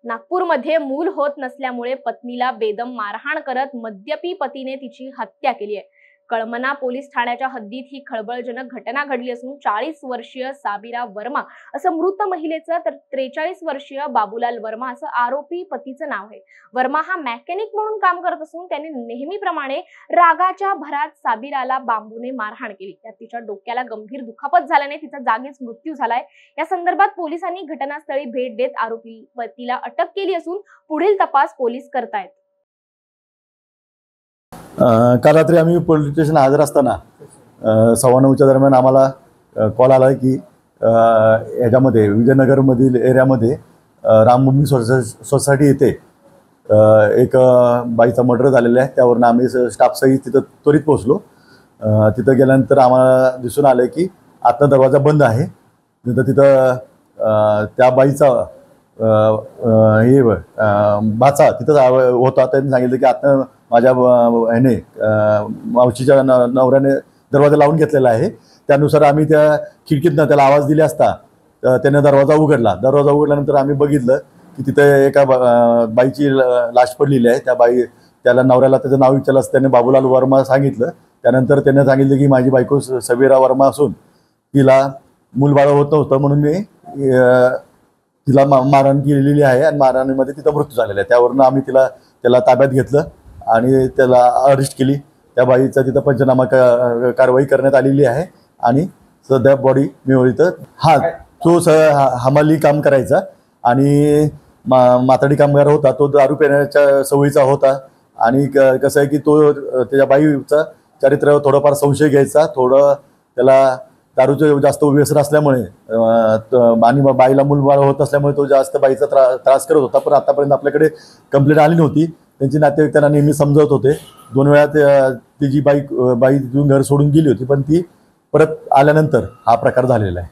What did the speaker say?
नागपूरमध्ये मूल होत नसल्यामुळे पत्नीला बेदम मारहाण करत मद्यपी पतीने तिची हत्या केली आहे। कळमना पोलीस ठाण्याच्या हद्दीत ही खळबळजनक घटना घडली असून 40 वर्षीय साबिरा वर्मा असं मृत महिलेचं तर 43 वर्षीय बाबूलाल वर्मा असं आरोपी पतीचं नाव आहे। वर्मा हा मेकॅनिक म्हणून काम करत असून त्याने नेहमीप्रमाणे रागाच्या भरात साबिराला बांबूने मारहाण केली। त्यात तिच्या डोक्याला गंभीर दुखापत झाल्याने तिचा जागीच मृत्यू झालाय। या संदर्भात पोलिसांनी घटनास्थळी भेट देत आरोपी पतीला अटक केली असून पुढील तपास पोलीस करतायत। काल रात्री आम्ही पोलीस स्टेशन हजर असताना 9:15च्या दरम्यान आम्हाला कॉल आला की याच्यामध्ये विजयनगरमधील एरियामध्ये रामभूमी सोसायटी येथे एक बाईचा मर्डर झालेला आहे। त्यावरून आम्ही स्टाफसहित तिथं त्वरित पोहोचलो। तिथं गेल्यानंतर आम्हाला दिसून आलं की आतनं दरवाजा बंद आहे। तिथं त्या बाईचा भाचा तिथं होता। त्यांनी सांगितलं की आतनं माझ्या ह्याने मावशीच्या नवऱ्याने दरवाजा लावून घेतलेला आहे। त्यानुसार आम्ही त्या खिडकीतनं त्याला आवाज दिले असता त्याने दरवाजा उघडला। दरवाजा उघडल्यानंतर आम्ही बघितलं की तिथे एका बाईची लाश पडलेली आहे। त्याला नवऱ्याला त्याचं नाव विचारलं असतं त्याने बाबूलाल वर्मा सांगितलं। त्यानंतर त्याने सांगितलं की माझी बायको साबिरा वर्मा असून तिला मूलबाळ होत नव्हतं म्हणून मी तिला मारहाण केलेली आहे आणि मारहाणीमध्ये तिचा मृत्यू झालेला आहे। त्यावरून आम्ही त्याला ताब्यात घेतलं आणि त्याला अरेस्ट केली। त्या बाईचा तिथं पंचनामा कारवाई करण्यात आलेली आहे आणि सध्या बॉडी मिळवली। हा तो हमाली काम करायचा आणि माथाडी कामगार होता। तो दारू पिण्याच्या सवयीचा होता आणि कसं आहे की तो त्याच्या बाईचा चरित्रावर थोडंफार संशय घ्यायचा। थोडं त्याला दारूचं जास्त व्यसन असल्यामुळे आणि बाईला मूलबाळ होत असल्यामुळे तो जास्त बाईचा त्रास करत होता। पण आतापर्यंत आपल्याकडे कंप्लेंट आली नव्हती। त्यांची नातेवाईक त्यांना नेहमी समजवत होते। 2 वेळा ती जी बाई तिथून घर सोडून गेली होती पण ती परत आल्यानंतर हा प्रकार झालेला आहे।